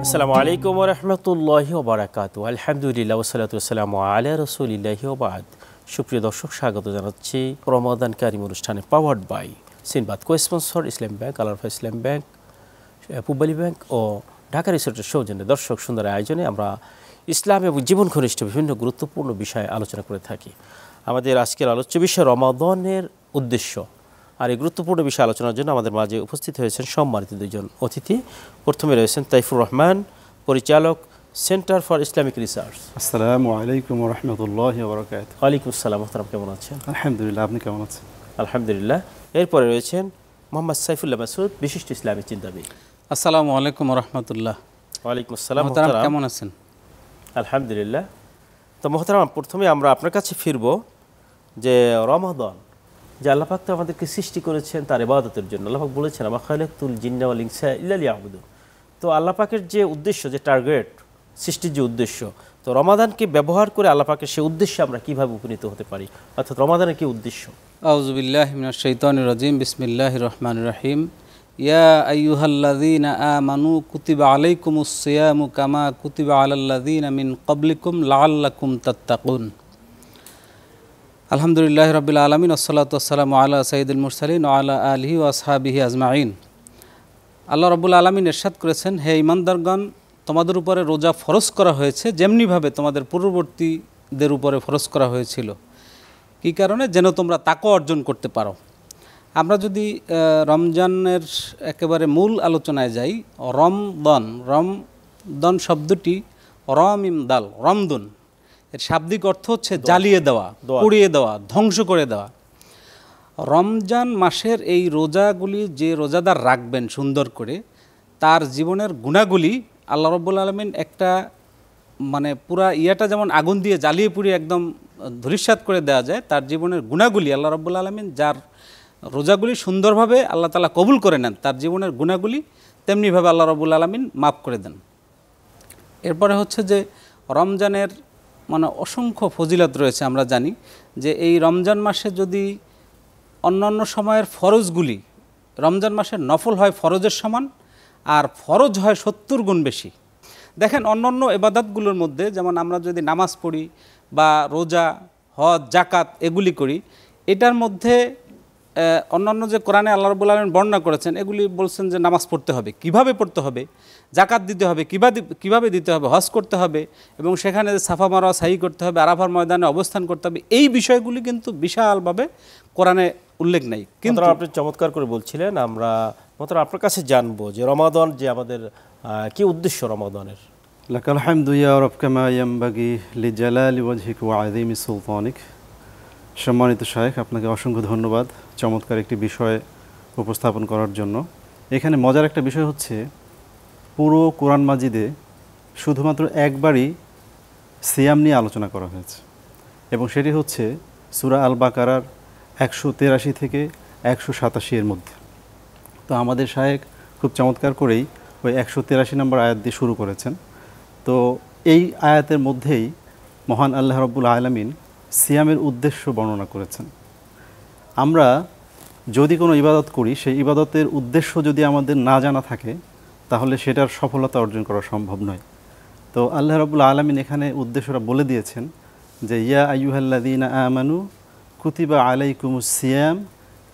আসসালামু আলাইকুম ওয়া রাহমাতুল্লাহি ওয়া বারাকাতুহু। আলহামদুলিল্লাহ ওয়া সালাতু ওয়া সালামু আলা রাসূলিল্লাহি ওয়া বা'দ। সুপ্রিয় দর্শক, স্বাগত জানাচ্ছি রমাদান কারীম অনুষ্ঠানে, powered by Sinbad, cosponsor Islam bank, Al Arafa Islam bank, Pubali bank ও ঢাকা রিসোর্টের সৌজন্যে দর্শক সুন্দর আয়োজনে আমরা ইসলাম এবং জীবন ঘনিষ্ঠ বিভিন্ন গুরুত্বপূর্ণ বিষয়ে আলোচনা করে থাকি। আমাদের আজকের আলোচ্য বিষয় রমাদানের উদ্দেশ্য। আর এই গুরুত্বপূর্ণ বিষয় আলোচনার জন্য আমাদের মাঝে উপস্থিত হয়েছেন সম্মানিত দুইজন অতিথি। প্রথমে রয়েছেন তাইফুর রহমান, পরিচালক, সেন্টার ফর ইসলামিক রিসার্চ। আসসালামু আলাইকুম ওয়া রাহমাতুল্লাহি ওয়া বারাকাতুহু। ওয়ালাইকুম আসসালাম। মোহতারাম, কেমন আছেন? আলহামদুলিল্লাহ, আপনি কেমন আছেন? আলহামদুলিল্লাহ। এরপরে রয়েছেন মোহাম্মদ সাইফুল্লাহ মাসুদ, বিশিষ্ট ইসলামী চিন্তাবিদ। আসসালামু আলাইকুম ওয়া রাহমাতুল্লাহ। ওয়ালাইকুম আসসালাম। মোহতারাম, কেমন আছেন? আলহামদুলিল্লাহ। তো মোহতারাম, প্রথমে আমরা আপনার কাছে ফিরব যে রমাদান, যে আল্লাহ পাক তো আমাদেরকে সৃষ্টি করেছেন তার ইবাদতের জন্য। আল্লাহ পাক বলেছেন আমা খালাকতুল জিন্না ওয়াল ইনসা ইল্লা লিয়াবুদুন। তো আল্লাহ পাকের যে উদ্দেশ্য, যে টার্গেট, সৃষ্টির যে উদ্দেশ্য, তো রমাদানকে ব্যবহার করে আল্লাহ পাকের সেই উদ্দেশ্যে আমরা কীভাবে উপনীত হতে পারি, অর্থাৎ রমাদানের কী উদ্দেশ্য? আউযু বিল্লাহি মিনাশ শাইতানির রাজিম। বিসমিল্লাহির রহমানির রহিম। ইয়া আইয়ুহাল্লাযীনা আমানু কুতিবা আলাইকুমুস সিয়ামু কামা কুতিবা আলাল্লাযীনা মিন ক্বাবলিকুম লাআল্লাকুম তাত্তাকুন। আলহামদুলিল্লাহি রাব্বিল আলামিন, ওয়াসসালাতু ওয়াসসালামু আলা সাইয়্যিদিল মুরসালিন ওয়া আলা আলিহি ওয়া আসহাবিহি আজমাইন। আল্লাহ রাব্বুল আলামিন ইরশাদ করেছেন, হে ঈমানদারগণ, তোমাদের উপরে রোজা ফরজ করা হয়েছে যেমনিভাবে তোমাদের পূর্ববর্তীদের উপরে ফরজ করা হয়েছিল। কী কারণে? যেন তোমরা তাকওয়া অর্জন করতে পারো। আমরা যদি রমজানের একেবারে মূল আলোচনায় যাই, রমদন শব্দটি রমিমদাল রমদুন, এর শাব্দিক অর্থ হচ্ছে জ্বালিয়ে দেওয়া, পুড়িয়ে দেওয়া, ধ্বংস করে দেওয়া। রমজান মাসের এই রোজাগুলি যে রোজাদার রাখবেন সুন্দর করে, তার জীবনের গুণাগুলি আল্লাহ রাব্বুল আলামিন একটা মানে পুরা ইয়াটা যেমন আগুন দিয়ে জ্বালিয়ে পুড়িয়ে একদম ধূলিসাৎ করে দেওয়া যায়, তার জীবনের গুণাগুলি আল্লাহ রাব্বুল আলামিন যার রোজাগুলি সুন্দরভাবে আল্লাহ তাআলা কবুল করে নেন, তার জীবনের গুণাগুলি তেমনিভাবে আল্লাহ রাব্বুল আলামিন মাফ করে দেন। এরপরে হচ্ছে যে রমজানের মানে অসংখ্য ফজিলত রয়েছে। আমরা জানি যে এই রমজান মাসে যদি অন্যান্য সময়ের ফরজগুলি, রমজান মাসের নফল হয় ফরজের সমান, আর ফরজ হয় 70 গুণ বেশি। দেখেন, অন্যান্য ইবাদতগুলোর মধ্যে যেমন আমরা যদি নামাজ পড়ি বা রোজা, হজ, জাকাত এগুলি করি, এটার মধ্যে অন্যান্য যে কোরআনে আল্লাহ রাব্বুল আলামিন বর্ণনা করেছেন, এগুলি বলছেন যে নামাজ পড়তে হবে, কিভাবে পড়তে হবে, জাকাত দিতে হবে, কিভাবে দিতে হবে, হজ করতে হবে, এবং সেখানে সাফা মারওয়া সাই করতে হবে, আরাফার ময়দানে অবস্থান করতে হবে। এই বিষয়গুলি কিন্তু বিশালভাবে কোরআনে উল্লেখ নেই। কিন্তু আপনি চমৎকার করে বলছিলেন। আমরা আপনার কাছে জানবো যে রমাদান যে আমাদের কি উদ্দেশ্য রমাদানের। লাকাল হামদু ইয়া রাব কামা ইয়ানবাগি লিজালালি ওয়াজহিকা ওয়া আযীমি সুলতানিক। সম্মানিত শায়েখ, আপনাকে অসংখ্য ধন্যবাদ চমৎকার একটি বিষয় উপস্থাপন করার জন্য। এখানে মজার একটা বিষয় হচ্ছে, পুরো কোরআন মাজিদে শুধুমাত্র একবারই সিয়াম নিয়ে আলোচনা করা হয়েছে, এবং সেটি হচ্ছে সূরা আল বাকারার 183 থেকে 187 এর মধ্যে। তো আমাদের শায়েখ খুব চমৎকার করেই ওই 183 নম্বর আয়াত দিয়ে শুরু করেছেন। তো এই আয়াতের মধ্যেই মহান আল্লাহ রাব্বুল আলামিন সিয়ামের উদ্দেশ্য বর্ণনা করেছেন। আমরা যদি কোনো ইবাদত করি, সেই ইবাদতের উদ্দেশ্য যদি আমাদের না জানা থাকে, তাহলে সেটার সফলতা অর্জন করা সম্ভব নয়। তো আল্লাহ রাব্বুল আলামিন এখানে উদ্দেশ্যটা বলে দিয়েছেন যে ইয়া আইয়ুহাল্লাযীনা আমানু কুতিবা আলাইকুমুস সিয়াম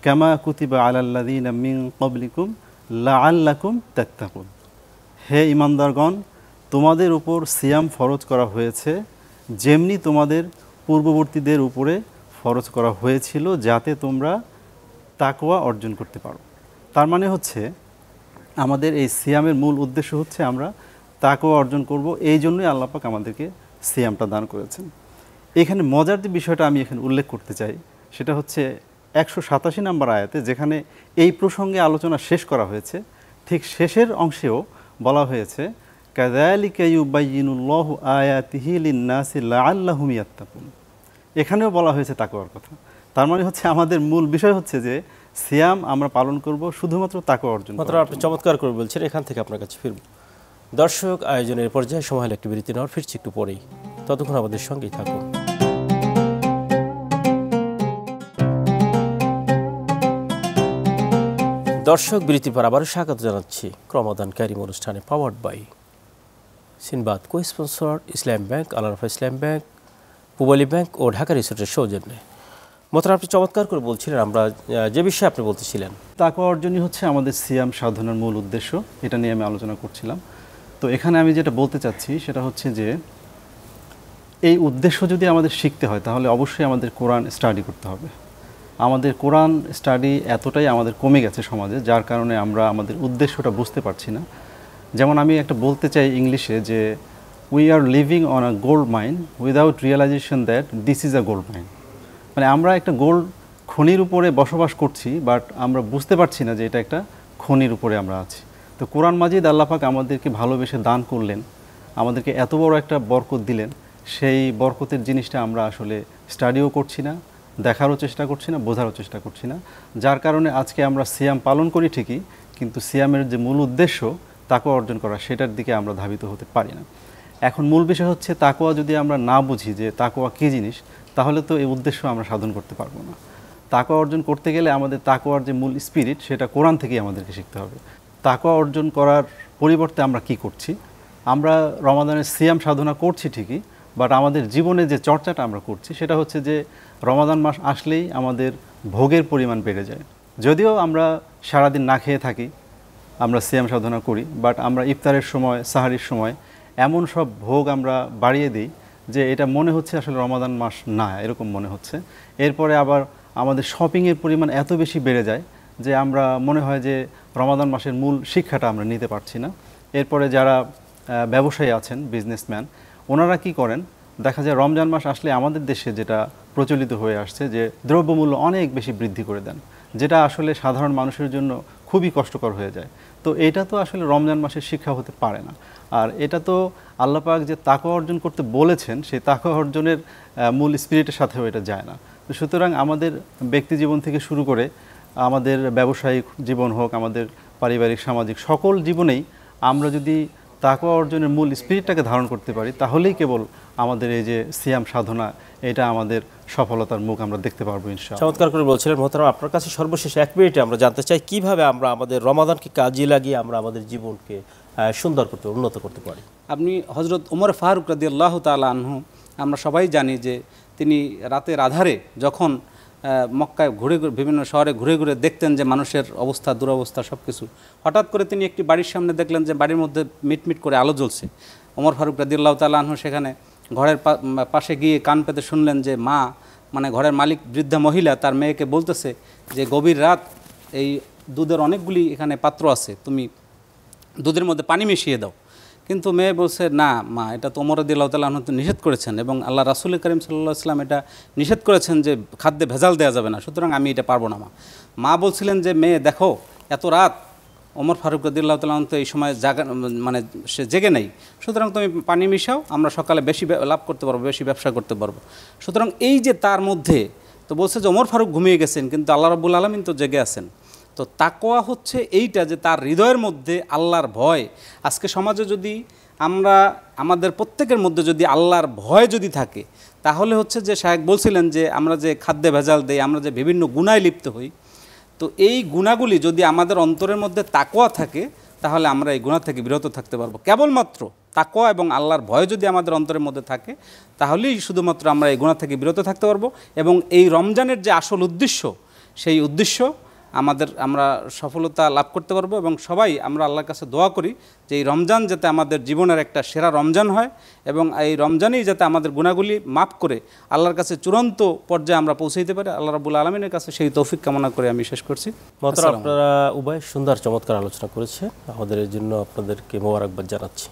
কামা কুতিবা আলাল্লাযীনা মিন ক্বাবলিকুম লাআল্লাকুম তাত্তাকুন। হে ঈমানদারগণ, তোমাদের উপর সিয়াম ফরজ করা হয়েছে যেমনি তোমাদের পূর্ববর্তীদের উপরে ফরজ করা হয়েছিল, যাতে তোমরা তাকওয়া অর্জন করতে পারো। তার মানে হচ্ছে আমাদের এই সিয়ামের মূল উদ্দেশ্য হচ্ছে আমরা তাকওয়া অর্জন করব। এই জন্যই আল্লাহ পাক আমাদেরকে সিয়ামটা দান করেছেন। এখানে মজার যে বিষয়টা আমি এখানে উল্লেখ করতে চাই, সেটা হচ্ছে 187 নম্বর আয়াতে, যেখানে এই প্রসঙ্গে আলোচনা শেষ করা হয়েছে, ঠিক শেষের অংশেও বলা হয়েছে কাযালিকা ইউবাইয়িনুল্লাহু আয়াতিহি লিন-নাসি লাআল্লাহুম ইয়াত্তাকুন। এখানেও বলা হয়েছে তাকওয়ার কথা। তার মানে হচ্ছে আমাদের মূল বিষয় হচ্ছে যে সিয়াম আমরা পালন করব শুধুমাত্র তাকওয়া অর্জন করার। আপনি চমৎকার করে বলছেন। এখান থেকে আপনার কাছে ফিরব। দর্শক, আয়োজনের পর্যায়ে সময় হলে একটি বিরতি নেওয়ার, ফিরছি একটু পরেই। ততক্ষণ আমাদের সঙ্গেই থাকুন। দর্শক, বিরতি পর আবারও স্বাগত জানাচ্ছি রমাদান কারীম অনুষ্ঠানে, powered by Sinbad co sponsor Islam bank, Al Rafa Islam bank, Pubali bank ও ঢাকা রিসোর্টের সৌজন্যে। মোহতারাম, আপনি চমৎকার করে বলছিলেন, আমরা যে বিষয়ে আপনি বলতেছিলেন তাকওয়া অর্জনই হচ্ছে আমাদের সিয়াম সাধনার মূল উদ্দেশ্য, এটা নিয়ে আমি আলোচনা করছিলাম। তো এখানে আমি যেটা বলতে চাচ্ছি সেটা হচ্ছে যে এই উদ্দেশ্য যদি আমাদের শিখতে হয় তাহলে অবশ্যই আমাদের কোরআন স্টাডি করতে হবে। আমাদের কোরআন স্টাডি এতটাই আমাদের কমে গেছে সমাজে, যার কারণে আমরা আমাদের উদ্দেশ্যটা বুঝতে পারছি না। যেমন আমি একটা বলতে চাই ইংলিশে যে we are living on a gold mine without realization that this is a gold mine. মানে আমরা একটা গোল্ড খনির উপরে বসবাস করছি, বাট আমরা বুঝতে পারছি না যে এটা একটা খনির উপরে আমরা আছি। তো কোরআন মাজিদ আল্লাহ পাক আমাদেরকে ভালোবেসে দান করলেন, আমাদেরকে এত বড় একটা বরকত দিলেন, সেই বরকতের জিনিসটা আমরা আসলে স্টাডিও করছি না, দেখারও চেষ্টা করছি না, বোঝারও চেষ্টা করছি না। যার কারণে আজকে আমরা সিয়াম পালন করি ঠিকই, কিন্তু সিয়ামের যে মূল উদ্দেশ্য তাকওয়া অর্জন করা, সেটার দিকে আমরা ধাবিত হতে পারি না। এখন মূল বিষয় হচ্ছে তাকওয়া যদি আমরা না বুঝি যে তাকওয়া কী জিনিস, তাহলে তো এই উদ্দেশ্য আমরা সাধন করতে পারবো না। তাকওয়া অর্জন করতে গেলে আমাদের তাকওয়ার যে মূল স্পিরিট সেটা কোরআন থেকেই আমাদেরকে শিখতে হবে। তাকওয়া অর্জন করার পরিবর্তে আমরা কি করছি? আমরা রমাদানের সিয়াম সাধনা করছি ঠিকই, বাট আমাদের জীবনে যে চর্চাটা আমরা করছি সেটা হচ্ছে যে রমাদান মাস আসলেই আমাদের ভোগের পরিমাণ বেড়ে যায়। যদিও আমরা সারাদিন না খেয়ে থাকি, আমরা সিয়াম সাধনা করি, বাট আমরা ইফতারের সময়, সাহারির সময় এমন সব ভোগ আমরা বাড়িয়ে দিই যে এটা মনে হচ্ছে আসলে রমাদান মাস না, এরকম মনে হচ্ছে। এরপরে আবার আমাদের শপিংয়ের পরিমাণ এত বেশি বেড়ে যায় যে আমরা মনে হয় যে রমাদান মাসের মূল শিক্ষাটা আমরা নিতে পারছি না। এরপরে যারা ব্যবসায়ী আছেন, বিজনেসম্যান, ওনারা কি করেন? দেখা যায় রমজান মাস আসলে আমাদের দেশে যেটা প্রচলিত হয়ে আসছে যে দ্রব্যমূল্য অনেক বেশি বৃদ্ধি করে দেন, যেটা আসলে সাধারণ মানুষের জন্য খুবই কষ্টকর হয়ে যায়। তো এটা তো আসলে রমজান মাসের শিক্ষা হতে পারে না। আর এটা তো আল্লাহ পাক যে তাকওয়া অর্জন করতে বলেছেন, সেই তাকওয়া অর্জনের মূল স্পিরিটের সাথেও এটা যায় না। তো সুতরাং আমাদের ব্যক্তি জীবন থেকে শুরু করে আমাদের ব্যবসায়িক জীবন হোক, আমাদের পারিবারিক সামাজিক সকল জীবনেই আমরা যদি তাকওয়া অর্জনের মূল স্পিরিটটাকে ধারণ করতে পারি, তাহলেই কেবল আমাদের এই যে সিয়াম সাধনা, এটা আমাদের সফলতার মুখ আমরা দেখতে পারবো ইনশাআল্লাহ। চমৎকার করে বলছিলেন মোহতারাম। আপনার কাছে সর্বশেষ 1 মিনিটে আমরা জানতে চাই কিভাবে আমরা আমাদের রমাদানকে কাজে লাগিয়ে আমরা আমাদের জীবনকে সুন্দর করতে, উন্নত করতে পারি। আপনি হজরত ওমর ফারুক রাদিয়াল্লাহু তাআলা আনহু, আমরা সবাই জানি যে তিনি রাতের আধারে যখন মক্কায় ঘুরে ঘুরে, বিভিন্ন শহরে ঘুরে ঘুরে দেখতেন যে মানুষের অবস্থা, দুরবস্থা সব কিছু, হঠাৎ করে তিনি একটি বাড়ির সামনে দেখলেন যে বাড়ির মধ্যে মিটমিট করে আলো জ্বলছে। ওমর ফারুক রাদিয়াল্লাহু তাআলা আনহু সেখানে ঘরের পাশে গিয়ে কান পেতে শুনলেন যে মা, মানে ঘরের মালিক বৃদ্ধা মহিলা, তার মেয়েকে বলতেছে যে গভীর রাত, এই দুধের অনেকগুলি এখানে পাত্র আছে, তুমি দুধের মধ্যে পানি মিশিয়ে দাও। কিন্তু মেয়ে বলছে, না মা, এটা তো ওমর রাদিয়াল্লাহু তাআলা আনহু নিষেধ করেছেন, এবং আল্লাহ রাসূল করিম সাল্লাল্লাহু আলাইহি ওয়াসাল্লাম এটা নিষেধ করেছেন যে খাদ্যে ভেজাল দেওয়া যাবে না, সুতরাং আমি এটা পারবো না। মা বলছিলেন যে মেয়ে দেখো, এত রাত, ওমর ফারুক রাদিয়াল্লাহু তাআলা আনহু তো এই সময় মানে সে জেগে নেই, সুতরাং তুমি পানি মিশাও, আমরা সকালে বেশি লাভ করতে পারবো, বেশি ব্যবসা করতে পারবো। সুতরাং এই যে তার মধ্যে তো বলছে যে ওমর ফারুক ঘুমিয়ে গেছেন, কিন্তু আল্লাহ রাব্বুল আলামিন তো জেগে আছেন। তো তাকওয়া হচ্ছে এইটা যে তার হৃদয়ের মধ্যে আল্লাহর ভয়। আজকে সমাজে যদি আমরা, আমাদের প্রত্যেকের মধ্যে যদি আল্লাহর ভয় যদি থাকে, তাহলে হচ্ছে যে শায়েখ বলছিলেন যে আমরা যে খাদ্যে ভেজাল দেই, আমরা যে বিভিন্ন গুনায় লিপ্ত হই, তো এই গুণাগুলি যদি আমাদের অন্তরের মধ্যে তাকওয়া থাকে, তাহলে আমরা এই গুনাহ থেকে বিরত থাকতে পারবো। কেবলমাত্র তাকওয়া এবং আল্লাহর ভয় যদি আমাদের অন্তরের মধ্যে থাকে, তাহলেই শুধুমাত্র আমরা এই গুনাহ থেকে বিরত থাকতে পারবো। এবং এই রমজানের যে আসল উদ্দেশ্য, সেই উদ্দেশ্য আমরা সফলতা লাভ করতে পারবো। এবং সবাই আমরা আল্লাহর কাছে দোয়া করি যে এই রমজান যাতে আমাদের জীবনের একটা সেরা রমজান হয়, এবং এই রমজানেই যাতে আমাদের গুনাহগুলি মাফ করে আল্লাহর কাছে চূড়ান্ত পর্যায়ে আমরা পৌঁছাইতে পারি। আল্লাহ রাব্বুল আলামিনের কাছে সেই তৌফিক কামনা করে আমি শেষ করছি। আপনারা উভয় সুন্দর চমৎকার আলোচনা করেছেন, আমাদের এর জন্য আপনাদেরকে মোবারকবাদ জানাচ্ছি।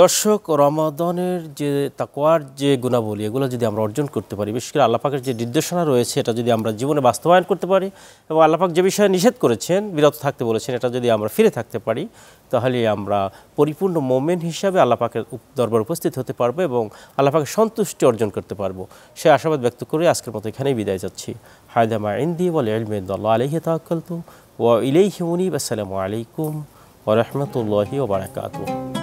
দর্শক, রমাদানের যে তাকওয়ার যে গুণাবলী, এগুলো যদি আমরা অর্জন করতে পারি, বিশেষ করে আল্লাহ পাকের যে নির্দেশনা রয়েছে, এটা যদি আমরা জীবনে বাস্তবায়ন করতে পারি, এবং আল্লাহ পাক যে বিষয়ে নিষেধ করেছেন, বিরত থাকতে বলেছেন, এটা যদি আমরা ফিরে থাকতে পারি, তাহলে আমরা পরিপূর্ণ মোমেন হিসাবে আল্লাহ পাকের দরবার উপস্থিত হতে পারবো এবং আল্লাহ পাকের সন্তুষ্টি অর্জন করতে পারবো। সে আশাবাদ ব্যক্ত করে আজকের মতো এখানেই বিদায় যাচ্ছি। হায়দা মা ইনদি ওয়াল ইলমু ইনদাল্লাহ আলাইহি তাওয়াক্কালতু ওয়া ইলাইহি উনীব। আসসালামু আলাইকুম ওয়া রাহমাতুল্লাহি ওয়া বারাকাতুহু।